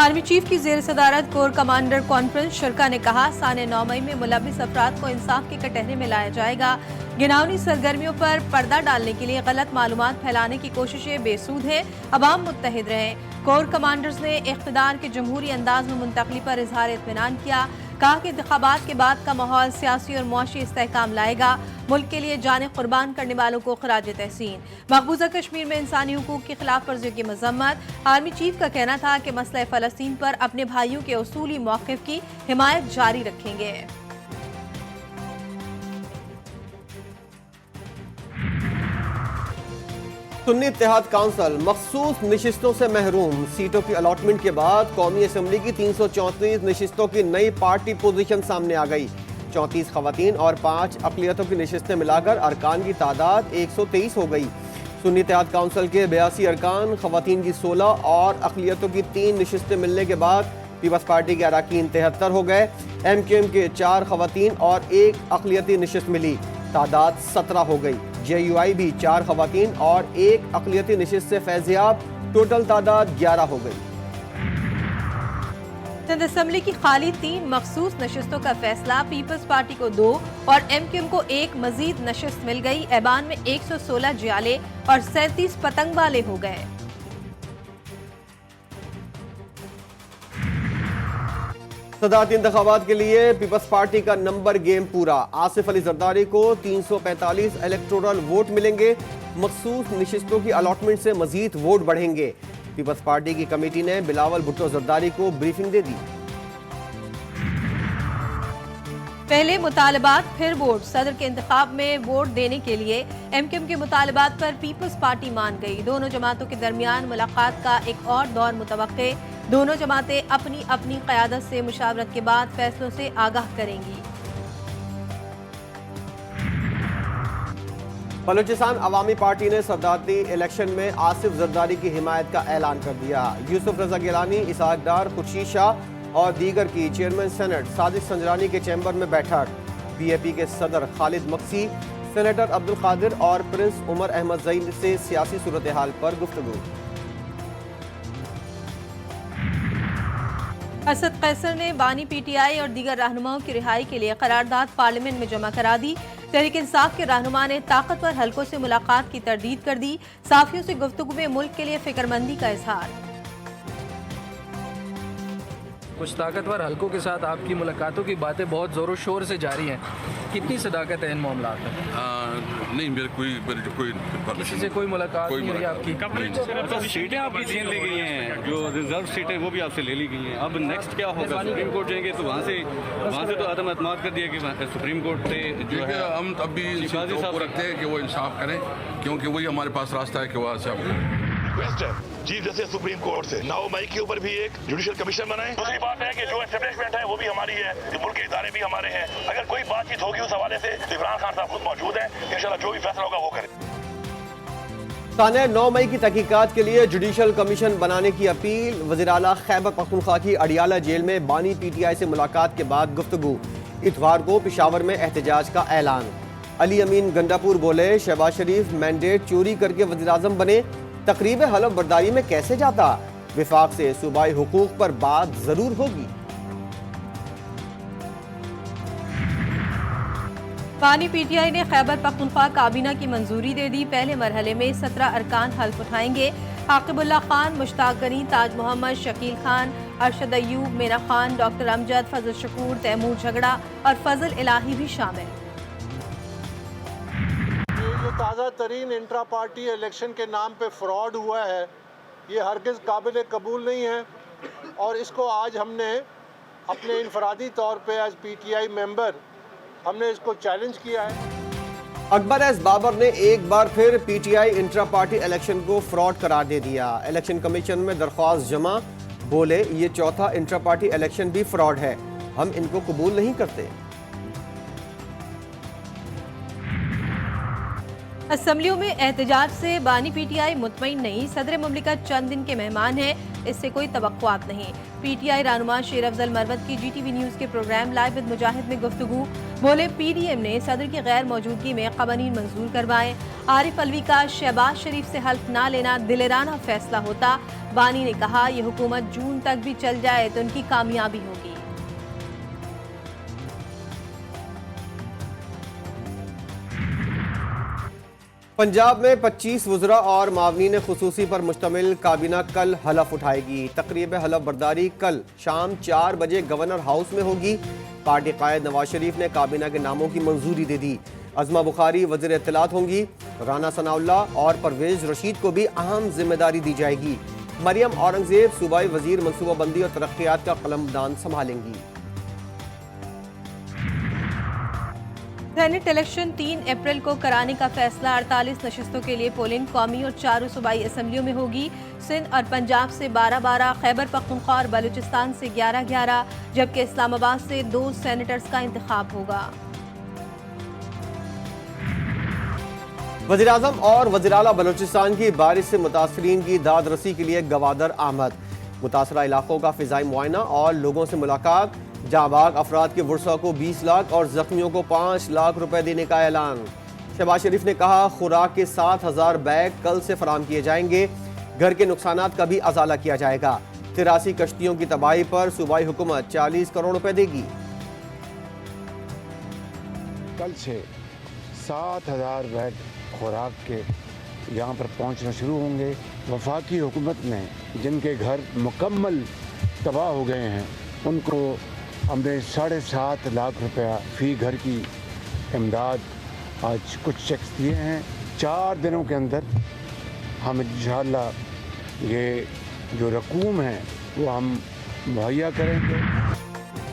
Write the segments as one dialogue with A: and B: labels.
A: Army chief की जेर सदारत कोर कमांडर कॉन्फ्रेंस शरका ने कहा, साने 9 मई में मुलविस अफराद को इंसाफ के कटहरे में लाया जाएगा। गिनावनी सरगर्मियों पर पर्दा डालने के लिए गलत मालूमात फैलाने की कोशिशें बेसूद हैं। अवाम मुत्तहिद रहें। कोर कमांडर्स ने इख्तिदार के जमहूरी अंदाज में मुंतकली पर इजहार इत्मीनान किया। कहा कि इंतखाबात के बाद का माहौल सियासी और मुआशी इस्तेहकाम लाएगा। मुल्क के लिए जाने कुर्बान करने वालों को खराज तहसीन। मकबूजा कश्मीर में इंसानी हुकूक की खिलाफ वर्जियों की मजम्मत। आर्मी चीफ का कहना था कि मसला फ़लस्तीन पर अपने भाइयों के उसूली मौक़िफ़ की हिमायत जारी रखेंगे।
B: सुन्नी इत्तेहाद काउंसिल मखसूस नशिस्तों से महरूम। सीटों की अलॉटमेंट के बाद कौमी असम्बली की 334 नशिस्तों की नई पार्टी पोजीशन सामने आ गई। 34 खवातीन और 5 अक़लियतों की नशिस्तें मिलाकर अरकान की तादाद 123 हो गई। सुन्नी इत्तेहाद काउंसिल के 82 अरकान, खवातीन की 16 और अक़लियतों की 3 नशिस्तें मिलने के बाद पीपल्स पार्टी के अरकान 73 हो गए। MQM के 4 खवातीन और 1 अक़लियती नशिस्त मिली, तादाद 17 हो गई। JUI भी 4 खवातीन और 1 अक़लियती नशिस्त से फैज़याब, टोटल तादाद 11 हो गई।
A: सिंध असम्बली की खाली 3 मखसूस नशिस्तों का फैसला, पीपल्स पार्टी को 2 और MQM को 1 मजीद नशिस्त मिल गई। ऐबान में 116 जियाले और 37 पतंग वाले हो गए।
B: सदारती इंतखाबात के लिए पीपल्स पार्टी का नंबर गेम पूरा। आसिफ अली जरदारी को 345 इलेक्टोरल वोट मिलेंगे। मखसूस नशिस्तों की अलॉटमेंट से मजीद वोट बढ़ेंगे। पीपल्स पार्टी की कमेटी ने बिलावल भुट्टो जरदारी को ब्रीफिंग दे दी।
A: पहले मुतालबात फिर वोट। सदर के इंतखाब में वोट देने के लिए MQM के मुतालबात पर पीपल्स पार्टी मान गई। दोनों जमातों के दरमियान मुलाकात का एक और दौर मुतवक्के। दोनों जमातें अपनी अपनी क़यादत से मुशावरत के बाद फैसलों से आगाह करेंगी।
B: बलूचिस्तान अवामी पार्टी ने सदारती इलेक्शन में आसिफ जरदारी की हिमायत का ऐलान कर दिया। यूसुफ रजा गिलानी, इसाक डार, खुर्शीद शाह और दीगर की चेयरमैन सेनेट सादिक संजरानी के चैम्बर में बैठक। PAP के सदर खालिद मक्सी, सेनेटर अब्दुल कादिर और प्रिंस उमर अहमद ज़ई से सियासी सूरत हाल पर गुफ्तगू।
A: असद कैसर ने बानी PTI और दीगर रहनुमाओं की रिहाई के लिए करारदाद पार्लियामेंट में जमा करा दी। तहरीक इंसाफ के रहनुमा ने ताकतवर हलकों से मुलाकात की तरदीद कर दी। साफियों से गुफ्तगू में मुल्क के लिए फिक्रमंदी का इजहार।
C: कुछ ताकतवर हलकों के साथ आपकी मुलाकातों की बातें बहुत ज़ोरों शोर से जारी हैं। कितनी सदाकत है इन मामलात में?
D: नहीं, मेरे कोई
C: किसी से कोई मुलाकात नहीं हुई आपकी?
E: सीटें आपकी छीन ली गई हैं, जो रिजर्व सीटें वो भी आपसे ले ली गई हैं। अब नेक्स्ट क्या होगा? सुप्रीम कोर्ट जाएंगे तो वहाँ से तो आदम एतमाद कर दिया कि सुप्रीम कोर्ट से जो है
D: हम तब भी रखते हैं कि वो इंसाफ करें, क्योंकि वही हमारे पास रास्ता है कि वहाँ से
F: रिक्वेस्ट है चीफ जस्टिस सुप्रीम कोर्ट से 9 मई के ऊपर भी एक जुडिशियल कमीशन बनाए। दूसरी बात है कि जो एस्टेब्लिशमेंट है वो भी हमारी है, मुल्क के इदारे भी हमारे हैं। अगर कोई बातचीत होगी उस हवाले से इमरान खान साहब खुद मौजूद हैं। इंशाल्लाह जो भी फैसला होगा वो करें।
B: साने 9 मई की तहकीकात के लिए जुडिशियल कमीशन बनाने की अपील। वज़ीर आला खैबर पख्तूनख्वा की अडियाला जेल में बानी PTI से मुलाकात के बाद गुफ्तगू। इतवार को पेशावर में एहतजाज का ऐलान। अली अमीन गंडापुर बोले, शहबाज शरीफ मैंडेट चोरी करके वज़ीर-ए-आज़म बने, तकरीब हलफ बर्दारी में कैसे जाता? विफाक से सूबाई हुकूक पर बात जरूर होगी।
A: बानी PTI ने खैबर पख्तूनख्वा काबीना की मंजूरी दे दी। पहले मरहले में 17 अरकान हल्फ उठाएंगे। आकिबुल्लाह खान, मुश्ताक गनी, ताज मोहम्मद, शकील खान, अरशद अयूब, मेना खान, डॉक्टर अमजद, फजल शकूर, तैमूर झगड़ा और फजल इलाही भी शामिल।
G: जो ताज़ा तरीन इंट्रा पार्टी इलेक्शन के नाम पे फ्रॉड हुआ है, ये हरगिज़ काबिल कबूल नहीं है और इसको आज हमने अपने इनफरादी तौर पे एज PTI मेंबर हमने इसको चैलेंज किया है।
B: अकबर एस बाबर ने एक बार फिर PTI इंट्रा पार्टी इलेक्शन को फ्रॉड करार दे दिया। इलेक्शन कमीशन में दरख्वास्त जमा, बोले ये चौथा इंट्रा पार्टी इलेक्शन भी फ्रॉड है, हम इनको कबूल नहीं करते।
A: असम्बलियों में एहतजाज से बानी PTI मुतमईन नहीं। सदर मुमलिकत चंद दिन के मेहमान हैं, इससे कोई तवक्कुआत नहीं। PTI रहनुमा शेर अफजल मरवत की GTV न्यूज़ के प्रोग्राम लाइव विद मुजाहिद में गुफ्तगू। बोले पीडीएम ने सदर की गैर मौजूदगी में कवानीन मंजूर करवाए। आरिफ अलवी का शहबाज शरीफ से हल्फ ना लेना दिलेराना फैसला होता। बानी ने कहा यह हुकूमत जून तक भी चल जाए तो उनकी कामयाबी होगी।
B: पंजाब में 25 वज़रा और मावनीन खुसूसी पर मुश्तमिल काबीना कल हलफ उठाएगी। तकरीब हलफ बर्दारी कल शाम 4 बजे गवर्नर हाउस में होगी। पार्टी कायद नवाज शरीफ ने काबीना के नामों की मंजूरी दे दी। अज़मा बुखारी वज़ीर इत्तलात होंगी। राना सनाउल्लाह और परवेज रशीद को भी अहम जिम्मेदारी दी जाएगी। मरियम औरंगजेब सूबाई वजीर मनसूबाबंदी और तरक्यात का कलमदान संभालेंगी।
A: सेनेट इलेक्शन 3 अप्रैल को कराने का फैसला। 48 नशिस्तों के लिए पोलिंग कौमी और 4 सूबाई असम्बलियों में होगी। सिंध और पंजाब से 12-12, खैबर पख्तूनख्वा और बलूचिस्तान से 11-11, जबकि इस्लामाबाद से 2 सेनेटर्स का इंतखाब होगा।
B: वज़ीर-ए-आज़म और वज़ीर-ए-आला बलूचिस्तान की बारिश से मुतासरीन की दाद रसी के लिए गवादर आमद। मुतासरा इलाकों का फ़िज़ाई मुआयना और लोगों से मुलाकात। जाबाग अफराद के वर्सा को 20 लाख और जख्मियों को 5 लाख रुपए देने का ऐलान। शहबाज शरीफ ने कहा खुराक के 7,000 बैग कल से फराम किए जाएंगे। घर के नुकसानात का भी अजाला किया जाएगा। 83 कश्तियों की तबाही पर सूबाई हुकूमत 40 करोड़ रुपए देगी।
H: कल से 7,000 बैग खुराक के यहाँ पर पहुँचना शुरू होंगे। वफाकी हुकूमत ने जिनके घर मुकम्मल तबाह हो गए हैं उनको हमने 7.5 लाख रुपया फ़ी घर की इमदाद आज कुछ चेक्स दिए हैं। 4 दिनों के अंदर हम इंशाअल्लाह ये जो रकूम है वो हम मुहैया करेंगे।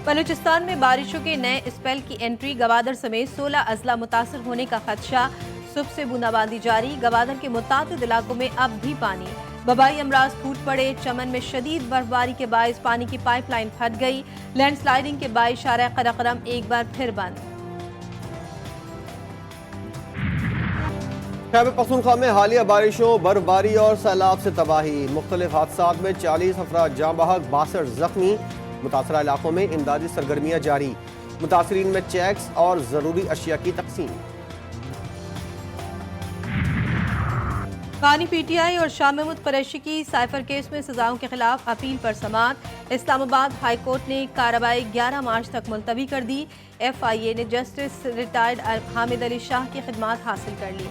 A: बलूचिस्तान में बारिशों के नए स्पेल की एंट्री। गवादर समेत 16 अजला मुतासर होने का खदशा। सुबह से बूंदाबांदी जारी। गवादर के मुतादिद इलाकों में अब भी पानी। वबाई अमराज फूट पड़े। चमन में शदीद बर्फबारी के बायस पानी की पाइपलाइन फट गई। लैंडस्लाइडिंग के बायस शारा कराकरम एक बार फिर बंद।
B: खैबर पख्तूनख्वा में हालिया बारिशों, बर्फबारी और सैलाब से तबाही। मुख्तलिफ हादसात में 40 अफराद जाँ बहक, 62 जख्मी। मुतासरा इलाकों में इमदादी सरगर्मियाँ जारी। मुतासरीन में चेक्स और ज़रूरी अशिया की तकसीम।
A: बानी पीटीआई और शाह महमूद कुरैशी की साइफर केस में सजाओं के खिलाफ अपील पर समाअत। इस्लामाबाद हाई कोर्ट ने कार्रवाई 11 मार्च तक मुलतवी कर दी। FIA ने जस्टिस रिटायर्ड हामिद अली शाह की खिदमात हासिल कर ली।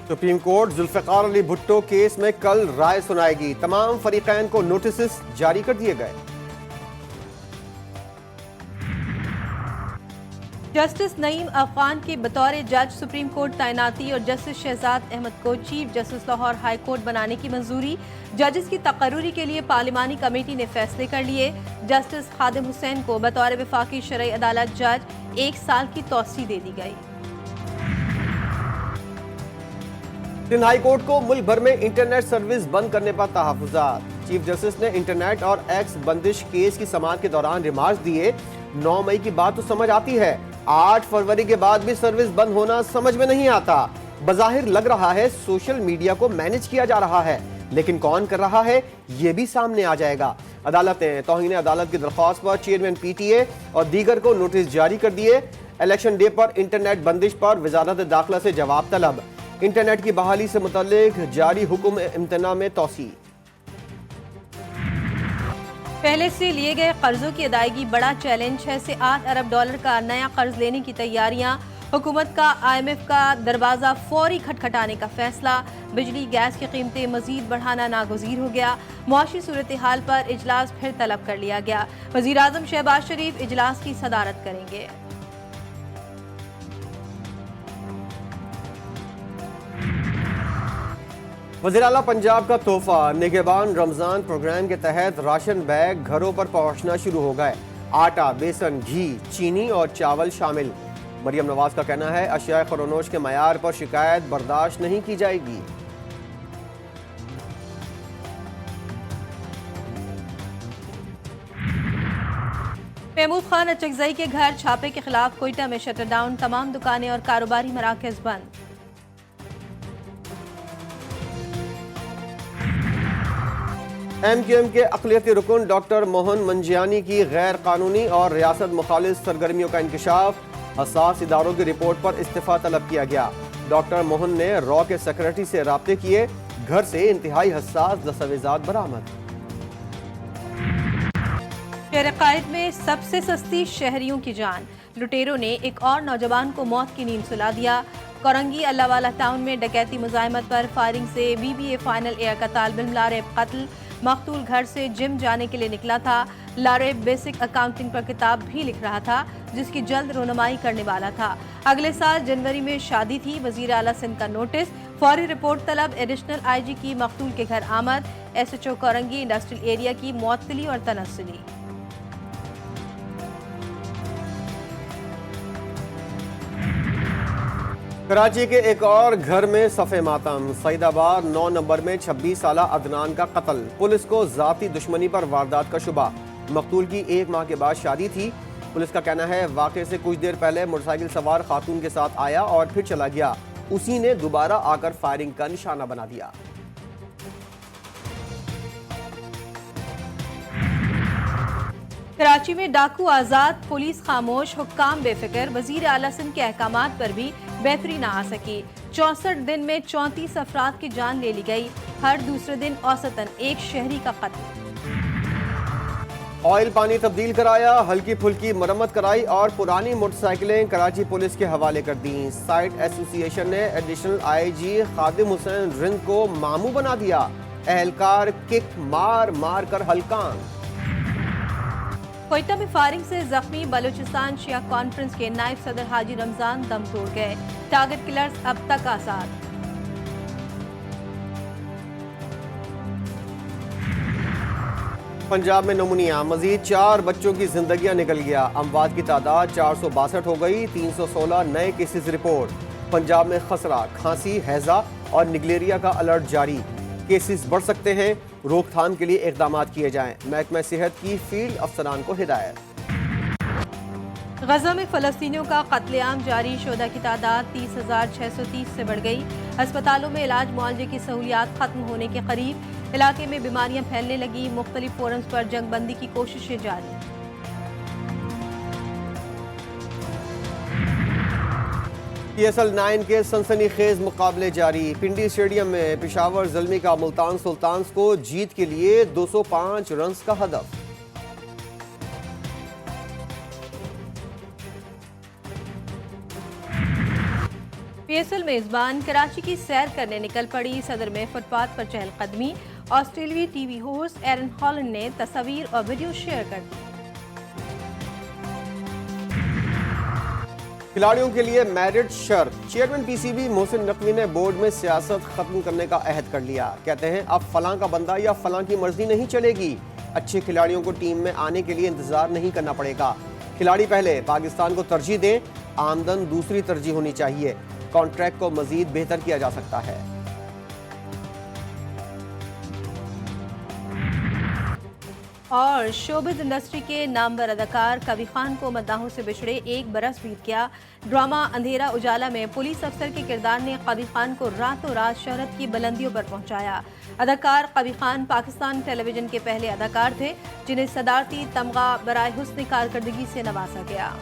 B: Supreme court Zulfikar Ali Bhutto case में कल राय सुनाएगी। तमाम फरीकैन को नोटिस जारी कर दिए गए।
A: जस्टिस नईम अफगान की बतौर जज सुप्रीम कोर्ट तैनाती और जस्टिस शहजाद अहमद को chief justice Lahore high court बनाने की मंजूरी। जजेस की तकर्रुरी के लिए पार्लिमानी कमेटी ने फैसले कर लिए। जस्टिस खादिम हुसैन को बतौर वफाकी शरई अदालत जज 1 साल की तौसी दे दी गई।
B: सिंध हाई कोर्ट को मुल्क भर में इंटरनेट सर्विस बंद करने पर तहफ़्फ़ुज़ात। चीफ जस्टिस ने इंटरनेट और एक्स बंदिश केस की समाअत के दौरान रिमार्क्स दिए। 9 मई की बात तो समझ आती है, 8 फरवरी के बाद भी सर्विस बंद होना समझ में नहीं आता। बज़ाहिर लग रहा है सोशल मीडिया को मैनेज किया जा रहा है, लेकिन कौन कर रहा है ये भी सामने आ जाएगा। अदालत ने तौहीन अदालत की दरख्वास्त पर चेयरमैन PTA और दीगर को नोटिस जारी कर दिए। इलेक्शन डे पर इंटरनेट बंदिश पर वजारत दाखिला से जवाब तलब। इंटरनेट की बहाली से मुतल्लिक जारी हुक्म इम्तना में तौसी।
A: पहले से लिए गए कर्जों की अदायगी बड़ा चैलेंज। 6 से 8 अरब डॉलर का नया कर्ज लेने की तैयारियां। हुकूमत का IMF का दरवाजा फौरी खटखटाने का फैसला। बिजली गैस की कीमतें मजीद बढ़ाना नागुज़ीर हो गया। मुआशी सूरत हाल पर इजलास फिर तलब कर लिया गया। वज़ीर आज़म शहबाज शरीफ इजलास की सदारत करेंगे।
B: वज़ीर-ए-आला पंजाब का तोहफा। निगहबान रमज़ान प्रोग्राम के तहत राशन बैग घरों पर पहुंचना शुरू हो गए। आटा, बेसन, घी, चीनी और चावल शामिल। मरियम नवाज का कहना है अशिया ख़ुरनोश के मयार पर शिकायत बर्दाश्त नहीं की जाएगी।
A: महमूद खान अचकजई के घर छापे के खिलाफ कोयटा में शटर डाउन। तमाम दुकानें और कारोबारी मराकज़ बंद।
B: MQM के अक़लियती रुकन डॉक्टर मोहन मंजियानी की गैर कानूनी और रियासत मुखालिफ सरगर्मियों का इंकशाफ, हसास इदारों की रिपोर्ट पर इस्तीफा तलब किया गया। डॉक्टर मोहन ने रॉ के सेक्रेटरी से राब्ते किए, घर से इंतहाई हसास दस्तावेजात बरामद।
A: शहर कायद में सबसे सस्ती शहरियों की जान, लुटेरों ने एक और नौजवान को मौत की नींद सुला दिया। कोरंगी अल्लाहवाला टाउन में डकैती मुजाहिमत पर फायरिंग से BBA फाइनल ईयर का तालिब इल्म लारेब कत्ल। मकतूल घर से जिम जाने के लिए निकला था। लारेब बेसिक अकाउंटिंग पर किताब भी लिख रहा था, जिसकी जल्द रोनमाई करने वाला था। अगले साल जनवरी में शादी थी। वजीर आला सिंध का नोटिस, फौरी रिपोर्ट तलब। एडिशनल IG की मकतूल के घर आमद। SHO कोरंगी इंडस्ट्रियल एरिया की मुअत्तली और तनस्सुली।
B: कराची के एक और घर में सफ़े मातम। सईदाबाद 9 नंबर में 26 साला अदनान का कत्ल। पुलिस को ज़ाती दुश्मनी पर वारदात का शुबा। मकतूल की 1 माह के बाद शादी थी। पुलिस का कहना है वाक़े से कुछ देर पहले मोटरसाइकिल सवार खातून के साथ आया और फिर चला गया। उसी ने दोबारा आकर फायरिंग का निशाना बना दिया।
A: कराची में डाकू आजाद, पुलिस खामोश, हुक्काम बेफिक्र। वजीर आला सिंध के अहकामात पर भी बेहतरी ना आ सकी। 64 दिन में 34 अफराद की जान ले ली गई। हर दूसरे दिन औसतन एक शहरी का कत्ल।
B: ऑयल पानी तब्दील कराया, हल्की फुल्की मरम्मत कराई और पुरानी मोटरसाइकिलें कराची पुलिस के हवाले कर दी। साइट एसोसिएशन ने एडिशनल IG खादिम हुसैन रिंद को मामू बना दिया। एहलकार किक मार मार कर हल्कान।
A: कोयटा में फायरिंग से जख्मी बलूचिस्तान शिया कॉन्फ्रेंस के नायब सदर हाजी रमजान दम तोड़ गए। टारगेट किलर्स अब तक आजाद।
B: पंजाब में नमूनिया, मजीद 4 बच्चों की जिंदगियां निकल गया। अमवात की तादाद 462 हो गई। 316 नए केसेस रिपोर्ट। पंजाब में खसरा, खांसी, हैजा और निगलेरिया का अलर्ट जारी। केसेस बढ़ सकते हैं, रोकथाम के लिए इकदाम किए जाएं। महकमा सेहत की फील्ड अफसरान को हिदायत।
A: गजा में फलस्तीनियों का कत्लेआम जारी। शोधा की तादाद 30,630 से बढ़ गई। अस्पतालों में इलाज मुआवजे की सहूलियात खत्म होने के करीब। इलाके में बीमारियां फैलने लगी। मुख्तलिफ फोरम्स पर जंगबंदी की कोशिशें जारी।
B: PSL 9 के सनसनीखेज मुकाबले जारी। पिंडी स्टेडियम में पेशावर ज़ल्मी का मुल्तान सुल्तान्स को जीत के लिए 205 रन का हदफ।
A: PSL मेजबान कराची की सैर करने निकल पड़ी। सदर में फुटपाथ पर चहलकदमी। ऑस्ट्रेलियाई TV होस्ट एरन हॉलैंड ने तस्वीर और वीडियो शेयर कर दी।
B: खिलाड़ियों के लिए मेरिट शर्त। चेयरमैन PCB मोहसिन नकवी ने बोर्ड में सियासत खत्म करने का अहद कर लिया। कहते हैं अब फलां का बंदा या फलां की मर्जी नहीं चलेगी। अच्छे खिलाड़ियों को टीम में आने के लिए इंतजार नहीं करना पड़ेगा। खिलाड़ी पहले, पाकिस्तान को तरजीह दें, आमदन दूसरी तरजीह होनी चाहिए। कॉन्ट्रैक्ट को मजीद बेहतर किया जा सकता है।
A: और शोबिज इंडस्ट्री के नामवर अदाकार कबीर खान को मद्दाहों से बिछड़े 1 बरस बीत गया। ड्रामा अंधेरा उजाला में पुलिस अफसर के किरदार ने कबीर खान को रातों रात शोहरत की बुलंदियों पर पहुंचाया। अदाकार कबीर खान पाकिस्तान टेलीविजन के पहले अदाकार थे जिन्हें सदारती तमगा बराए हुस्न कारकर्दगी से नवाजा गया।